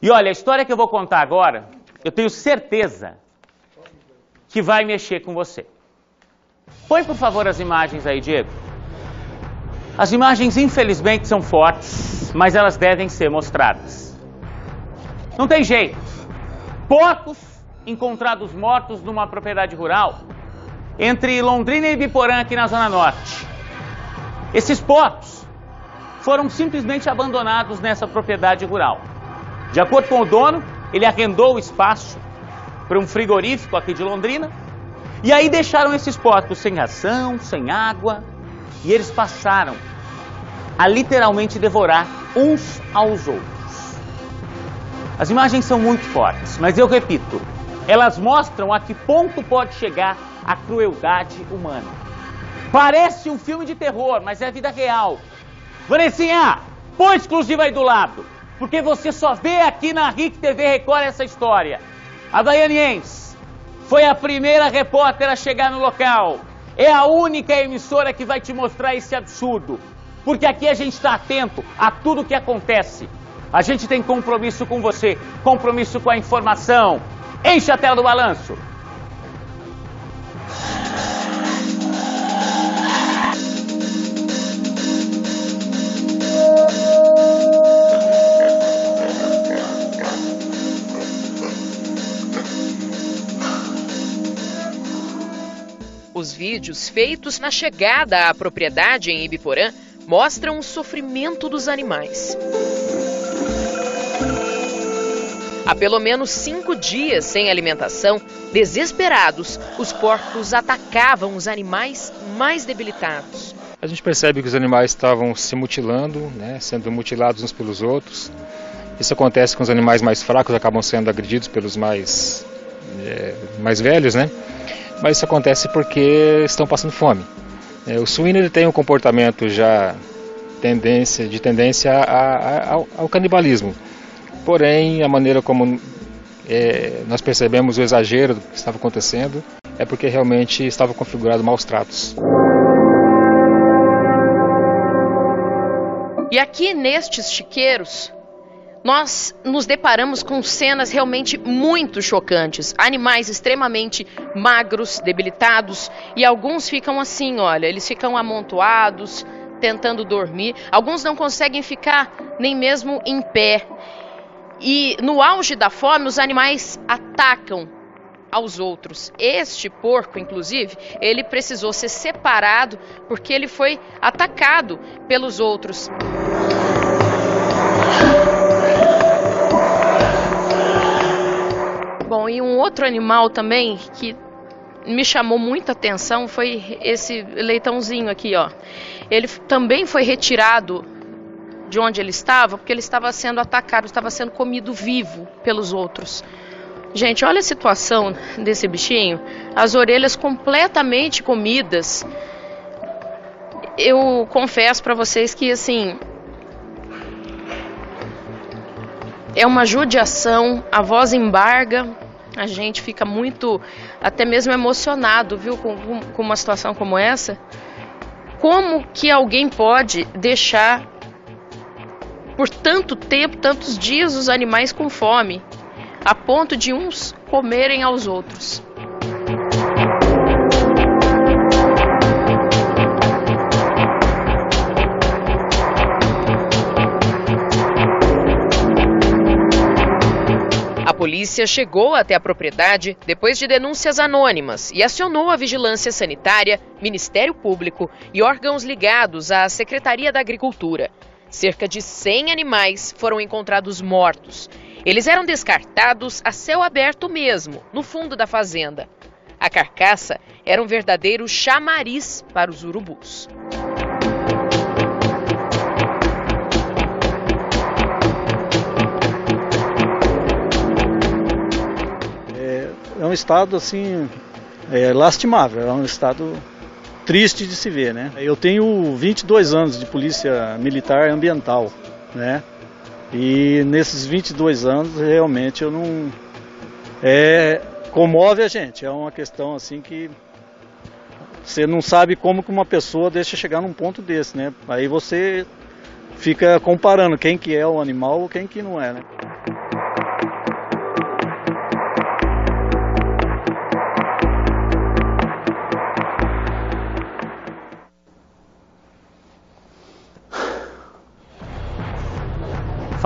E olha, a história que eu vou contar agora, eu tenho certeza que vai mexer com você. Põe, por favor, as imagens aí, Diego. As imagens, infelizmente, são fortes, mas elas devem ser mostradas. Não tem jeito. Porcos encontrados mortos numa propriedade rural entre Londrina e Ibiporã, aqui na Zona Norte. Esses porcos foram simplesmente abandonados nessa propriedade rural. De acordo com o dono, ele arrendou o espaço para um frigorífico aqui de Londrina, e aí deixaram esses porcos sem ração, sem água, e eles passaram a literalmente devorar uns aos outros. As imagens são muito fortes, mas eu repito, elas mostram a que ponto pode chegar a crueldade humana. Parece um filme de terror, mas é a vida real. Vanessinha, põe exclusiva aí do lado, porque você só vê aqui na RIC TV Record essa história. A Daianiense foi a primeira repórter a chegar no local. É a única emissora que vai te mostrar esse absurdo, porque aqui a gente está atento a tudo o que acontece. A gente tem compromisso com você, compromisso com a informação. Enche a tela do balanço. Os vídeos feitos na chegada à propriedade em Ibiporã mostram o sofrimento dos animais. Há pelo menos 5 dias sem alimentação, desesperados, os porcos atacavam os animais mais debilitados. A gente percebe que os animais estavam se mutilando, né, sendo mutilados uns pelos outros. Isso acontece com os animais mais fracos, acabam sendo agredidos pelos mais velhos, né? Mas isso acontece porque estão passando fome. O suíno ele tem um comportamento já de tendência ao canibalismo. Porém, a maneira como nós percebemos o exagero do que estava acontecendo é porque realmente estava configurado maus tratos. E aqui nestes chiqueiros, nós nos deparamos com cenas realmente muito chocantes. Animais extremamente magros, debilitados, e alguns ficam assim, olha, eles ficam amontoados, tentando dormir. Alguns não conseguem ficar nem mesmo em pé. E no auge da fome, os animais atacam aos outros. Este porco, inclusive, ele precisou ser separado porque ele foi atacado pelos outros. Bom, e um outro animal também que me chamou muita atenção foi esse leitãozinho aqui, ó. Ele também foi retirado de onde ele estava, porque ele estava sendo atacado, estava sendo comido vivo pelos outros. Gente, olha a situação desse bichinho, as orelhas completamente comidas. Eu confesso para vocês que, assim, é uma judiação, a voz embarga, a gente fica muito, até mesmo emocionado, viu, com uma situação como essa. Como que alguém pode deixar por tanto tempo, tantos dias, os animais com fome, a ponto de uns comerem aos outros? A polícia chegou até a propriedade depois de denúncias anônimas e acionou a Vigilância Sanitária, Ministério Público e órgãos ligados à Secretaria da Agricultura. Cerca de 100 animais foram encontrados mortos. Eles eram descartados a céu aberto mesmo, no fundo da fazenda. A carcaça era um verdadeiro chamariz para os urubus. É um estado assim, lastimável, é um estado triste de se ver, né? Eu tenho 22 anos de polícia militar ambiental, né? E nesses 22 anos realmente eu não... comove a gente, é uma questão assim que você não sabe como que uma pessoa deixa chegar num ponto desse, né? Aí você fica comparando quem que é o animal ou quem que não é, né?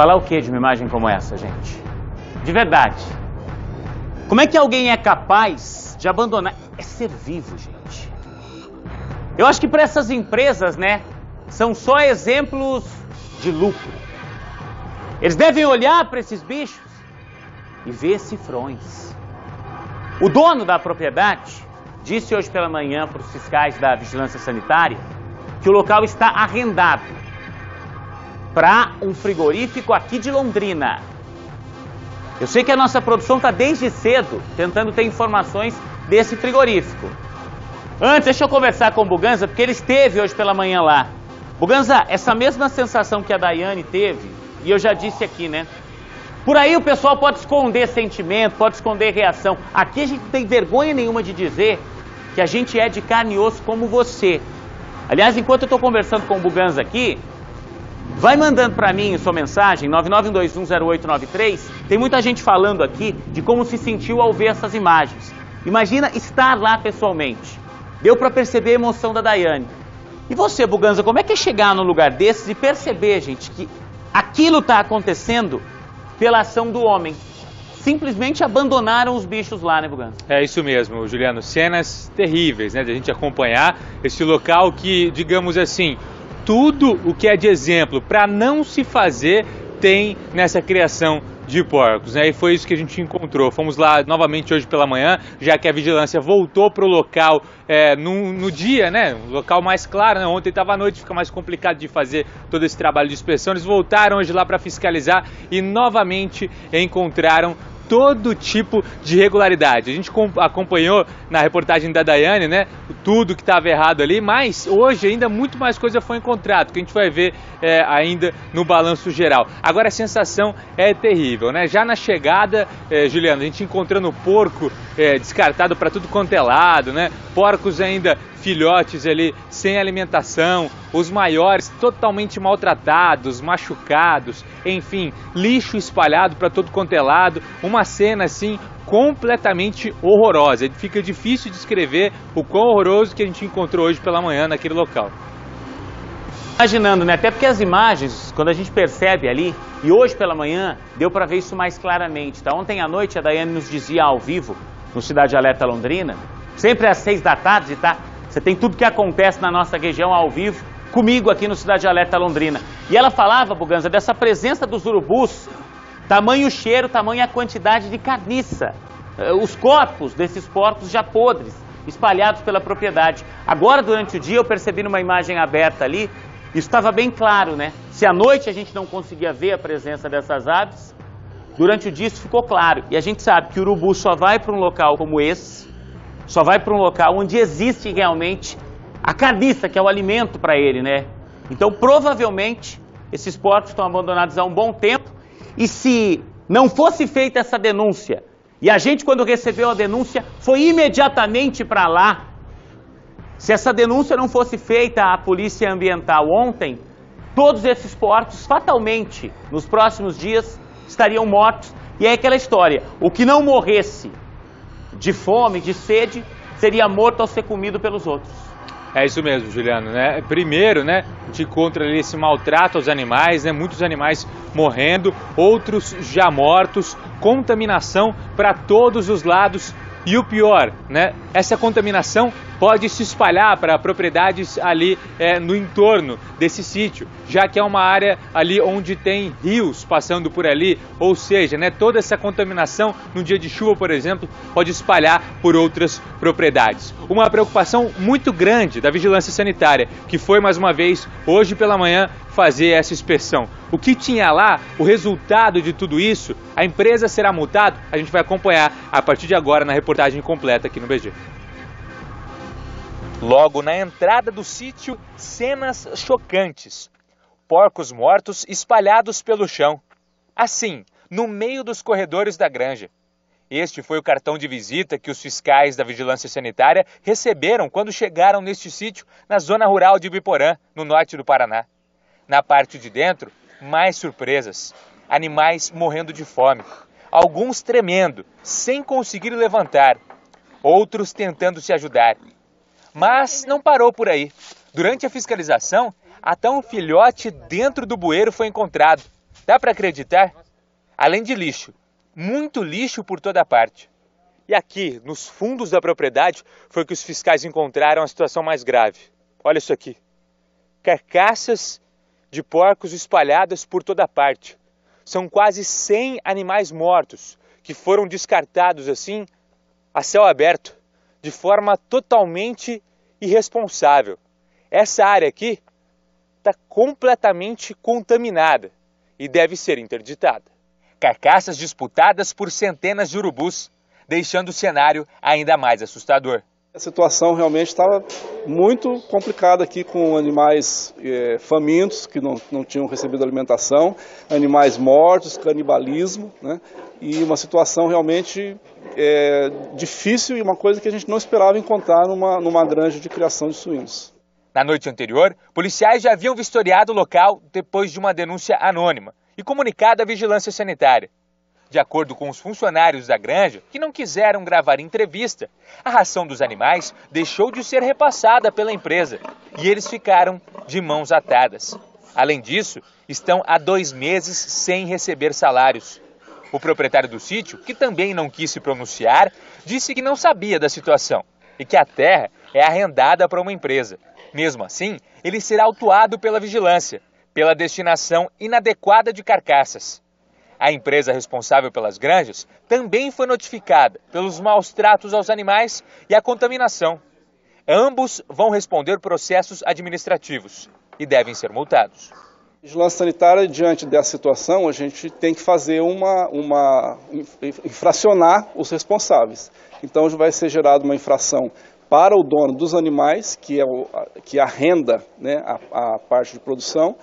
Falar o que de uma imagem como essa, gente? De verdade. Como é que alguém é capaz de abandonar? É ser vivo, gente. Eu acho que para essas empresas, né, são só exemplos de lucro. Eles devem olhar para esses bichos e ver cifrões. O dono da propriedade disse hoje pela manhã para os fiscais da Vigilância Sanitária que o local está arrendado para um frigorífico aqui de Londrina. Eu sei que a nossa produção está desde cedo tentando ter informações desse frigorífico. Antes, deixa eu conversar com o Buganza, porque ele esteve hoje pela manhã lá. Buganza, essa mesma sensação que a Daiane teve, e eu já disse aqui, né? Por aí o pessoal pode esconder sentimento, pode esconder reação. Aqui a gente não tem vergonha nenhuma de dizer que a gente é de carne e osso como você. Aliás, enquanto eu estou conversando com o Buganza aqui, vai mandando para mim sua mensagem, 991210893. Tem muita gente falando aqui de como se sentiu ao ver essas imagens. Imagina estar lá pessoalmente. Deu para perceber a emoção da Daiane. E você, Buganza, como é que é chegar num lugar desses e perceber, gente, que aquilo está acontecendo pela ação do homem? Simplesmente abandonaram os bichos lá, né, Buganza? É isso mesmo, Juliano. Cenas terríveis, né, de a gente acompanhar esse local que, digamos assim, tudo o que é de exemplo para não se fazer tem nessa criação de porcos, né? E foi isso que a gente encontrou. Fomos lá novamente hoje pela manhã, já que a vigilância voltou para o local no dia, né? Um local mais claro, né? Ontem estava à noite, fica mais complicado de fazer todo esse trabalho de inspeção. Eles voltaram hoje lá para fiscalizar e novamente encontraram todo tipo de irregularidade. A gente acompanhou na reportagem da Daiane, né, tudo que estava errado ali, mas hoje ainda muito mais coisa foi encontrado, que a gente vai ver ainda no balanço geral. Agora a sensação é terrível, né? Já na chegada, Juliano, a gente encontrando porco descartado para tudo quanto é lado, né? Porcos ainda filhotes ali sem alimentação, os maiores totalmente maltratados, machucados, enfim, lixo espalhado para todo quanto é lado, uma cena assim completamente horrorosa. Fica difícil descrever o quão horroroso que a gente encontrou hoje pela manhã naquele local. Imaginando, né? Até porque as imagens, quando a gente percebe ali, e hoje pela manhã, deu para ver isso mais claramente, tá? Ontem à noite a Daiane nos dizia ao vivo, no Cidade Alerta Londrina, sempre às 6 da tarde, tá? Você tem tudo que acontece na nossa região ao vivo, comigo aqui no Cidade Alerta Londrina. E ela falava, Buganza, dessa presença dos urubus, tamanho cheiro, tamanha quantidade de carniça. Os corpos desses porcos já podres, espalhados pela propriedade. Agora, durante o dia, eu percebi numa imagem aberta ali, isso estava bem claro, né? Se à noite a gente não conseguia ver a presença dessas aves, durante o dia isso ficou claro. E a gente sabe que o urubu só vai para um local como esse, só vai para um local onde existe realmente a carniça, que é o alimento para ele, né? Então, provavelmente, esses porcos estão abandonados há um bom tempo. E se não fosse feita essa denúncia, e a gente, quando recebeu a denúncia, foi imediatamente para lá, se essa denúncia não fosse feita à Polícia Ambiental ontem, todos esses porcos, fatalmente, nos próximos dias, estariam mortos. E é aquela história, o que não morresse de fome, de sede, seria morto ao ser comido pelos outros. É isso mesmo, Juliano, né? Primeiro, né, a gente encontra ali esse maltrato aos animais, né? Muitos animais morrendo, outros já mortos, contaminação para todos os lados. E o pior, né? Essa contaminação pode se espalhar para propriedades ali no entorno desse sítio, já que é uma área ali onde tem rios passando por ali, ou seja, né, toda essa contaminação no dia de chuva, por exemplo, pode espalhar por outras propriedades. Uma preocupação muito grande da Vigilância Sanitária, que foi mais uma vez hoje pela manhã fazer essa inspeção. O que tinha lá, o resultado de tudo isso, a empresa será multada? A gente vai acompanhar a partir de agora na reportagem completa aqui no BG. Logo na entrada do sítio, cenas chocantes. Porcos mortos espalhados pelo chão. Assim, no meio dos corredores da granja. Este foi o cartão de visita que os fiscais da Vigilância Sanitária receberam quando chegaram neste sítio na zona rural de Ibiporã, no norte do Paraná. Na parte de dentro, mais surpresas. Animais morrendo de fome. Alguns tremendo, sem conseguir levantar. Outros tentando se ajudar. Mas não parou por aí. Durante a fiscalização, até um filhote dentro do bueiro foi encontrado. Dá para acreditar? Além de lixo, muito lixo por toda parte. E aqui, nos fundos da propriedade, foi que os fiscais encontraram a situação mais grave. Olha isso aqui. Carcaças de porcos espalhadas por toda parte. São quase 100 animais mortos que foram descartados assim, a céu aberto, de forma totalmente irresponsável. Essa área aqui está completamente contaminada e deve ser interditada. Carcaças disputadas por centenas de urubus, deixando o cenário ainda mais assustador. A situação realmente estava muito complicada aqui, com animais famintos que não tinham recebido alimentação, animais mortos, canibalismo, né? E uma situação realmente difícil e uma coisa que a gente não esperava encontrar numa granja de criação de suínos. Na noite anterior, policiais já haviam vistoriado o local depois de uma denúncia anônima e comunicado à vigilância sanitária. De acordo com os funcionários da granja, que não quiseram gravar entrevista, a ração dos animais deixou de ser repassada pela empresa e eles ficaram de mãos atadas. Além disso, estão há 2 meses sem receber salários. O proprietário do sítio, que também não quis se pronunciar, disse que não sabia da situação e que a terra é arrendada para uma empresa. Mesmo assim, ele será autuado pela vigilância, pela destinação inadequada de carcaças. A empresa responsável pelas granjas também foi notificada pelos maus tratos aos animais e a contaminação. Ambos vão responder processos administrativos e devem ser multados. Vigilância sanitária, diante dessa situação, a gente tem que fazer infracionar os responsáveis. Então vai ser gerada uma infração para o dono dos animais, que arrenda, né, a parte de produção,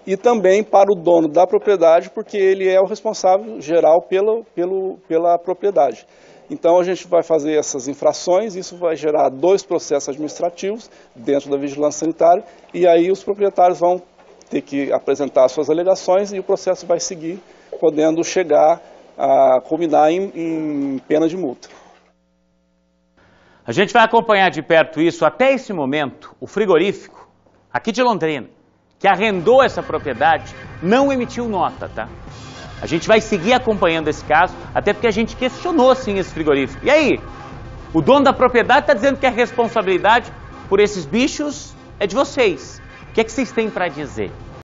e também para o dono da propriedade, porque ele é o responsável geral pela propriedade. Então a gente vai fazer essas infrações, isso vai gerar 2 processos administrativos dentro da vigilância sanitária, e aí os proprietários vão ter que apresentar suas alegações e o processo vai seguir, podendo chegar a culminar em pena de multa. A gente vai acompanhar de perto isso. Até esse momento, o frigorífico, aqui de Londrina, que arrendou essa propriedade, não emitiu nota, tá? A gente vai seguir acompanhando esse caso, até porque a gente questionou, sim, esse frigorífico. E aí? O dono da propriedade está dizendo que a responsabilidade por esses bichos é de vocês. O que é que vocês têm para dizer?